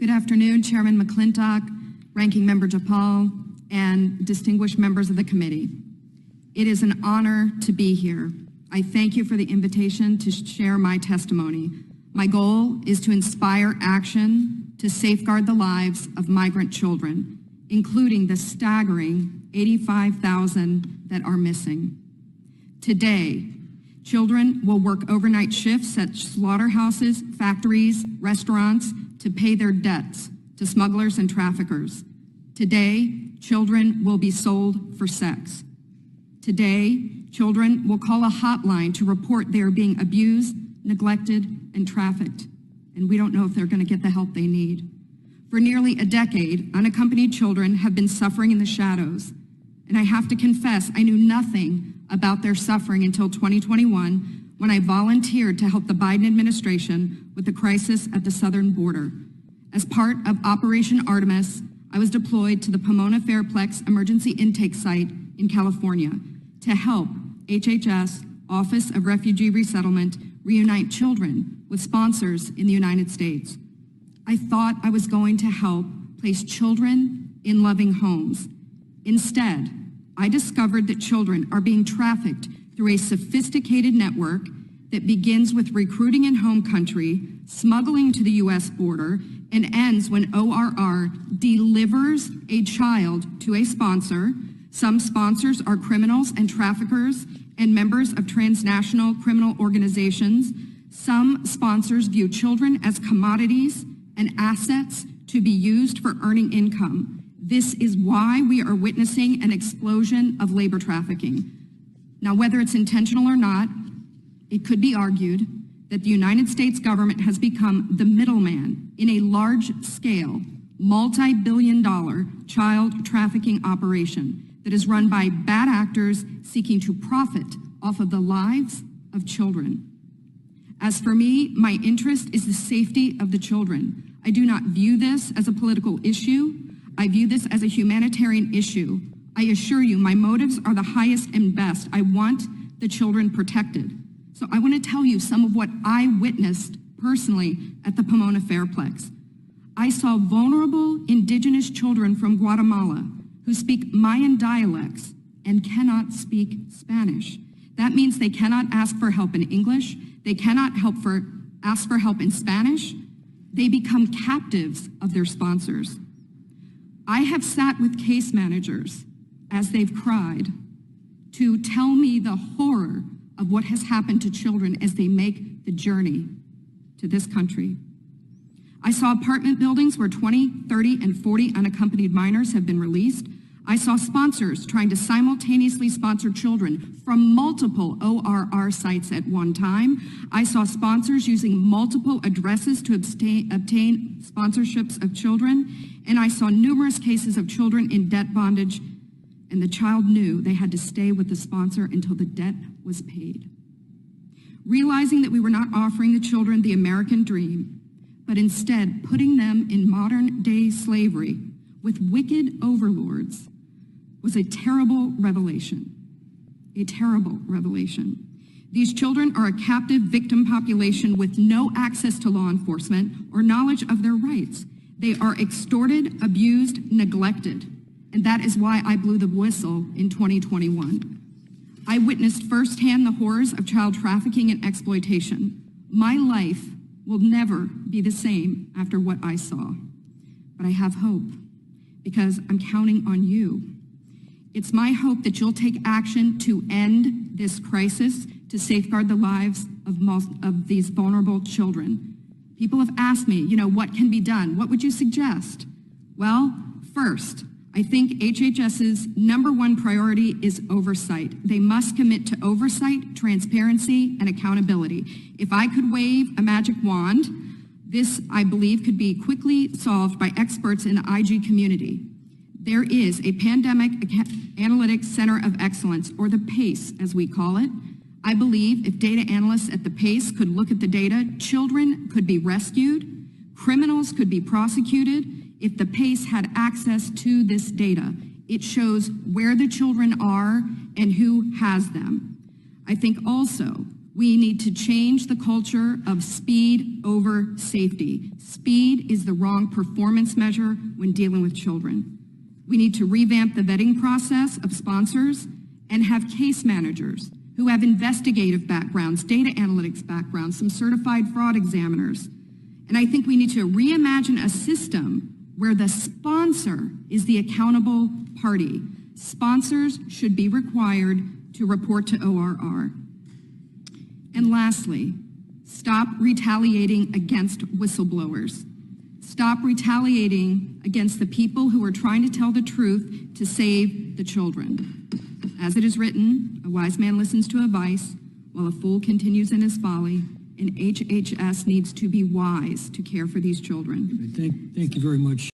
Good afternoon, Chairman McClintock, Ranking Member Japal, and distinguished members of the committee. It is an honor to be here. I thank you for the invitation to share my testimony. My goal is to inspire action to safeguard the lives of migrant children, including the staggering 85,000 that are missing. Today, children will work overnight shifts at slaughterhouses, factories, restaurants to pay their debts to smugglers and traffickers. Today, children will be sold for sex. Today, children will call a hotline to report they are being abused, neglected, and trafficked, and we don't know if they're going to get the help they need. For nearly a decade, unaccompanied children have been suffering in the shadows, and I have to confess I knew nothing about their suffering until 2021 when I volunteered to help the Biden administration with the crisis at the southern border. As part of Operation Artemis, I was deployed to the Pomona Fairplex Emergency Intake Site in California to help HHS, Office of Refugee Resettlement, reunite children with sponsors in the United States. I thought I was going to help place children in loving homes. Instead, I discovered that children are being trafficked through a sophisticated network that begins with recruiting in home country, smuggling to the U.S. border, and ends when ORR delivers a child to a sponsor. Some sponsors are criminals and traffickers and members of transnational criminal organizations. Some sponsors view children as commodities and assets to be used for earning income. This is why we are witnessing an explosion of labor trafficking. Now, whether it's intentional or not, it could be argued that the United States government has become the middleman in a large-scale, multi-billion-dollar child trafficking operation that is run by bad actors seeking to profit off of the lives of children. As for me, my interest is the safety of the children. I do not view this as a political issue. I view this as a humanitarian issue. I assure you, my motives are the highest and best. I want the children protected. So I want to tell you some of what I witnessed personally at the Pomona Fairplex. I saw vulnerable indigenous children from Guatemala who speak Mayan dialects and cannot speak Spanish. That means they cannot ask for help in English. They cannot ask for help in Spanish. They become captives of their sponsors. I have sat with case managers as they've cried to tell me the horror of what has happened to children as they make the journey to this country. I saw apartment buildings where 20, 30, and 40 unaccompanied minors have been released. I saw sponsors trying to simultaneously sponsor children from multiple ORR sites at one time. I saw sponsors using multiple addresses to obtain sponsorships of children. And I saw numerous cases of children in debt bondage, and the child knew they had to stay with the sponsor until the debt was paid. Realizing that we were not offering the children the American dream, but instead putting them in modern-day slavery with wicked overlords was a terrible revelation. A terrible revelation. These children are a captive victim population with no access to law enforcement or knowledge of their rights. They are extorted, abused, neglected, and that is why I blew the whistle in 2021. I witnessed firsthand the horrors of child trafficking and exploitation. My life will never be the same after what I saw, but I have hope because I'm counting on you. It's my hope that you'll take action to end this crisis to safeguard the lives of these vulnerable children. People have asked me, what can be done? What would you suggest? Well, first, I think HHS's #1 priority is oversight. They must commit to oversight, transparency, and accountability. If I could wave a magic wand, this, I believe, could be quickly solved by experts in the IG community. There is a Pandemic Analytics Center of Excellence, or the PACE as we call it. I believe if data analysts at the PACE could look at the data, children could be rescued, criminals could be prosecuted. If the PACE had access to this data, it shows where the children are and who has them. I think also We need to change the culture of speed over safety. Speed is the wrong performance measure when dealing with children. We need to revamp the vetting process of sponsors and have case managers who have investigative backgrounds, data analytics backgrounds, some certified fraud examiners. And I think we need to reimagine a system where the sponsor is the accountable party. Sponsors should be required to report to ORR. And lastly, stop retaliating against whistleblowers. Stop retaliating against the people who are trying to tell the truth to save the children. As it is written, a wise man listens to advice while a fool continues in his folly, and HHS needs to be wise to care for these children. Thank you very much.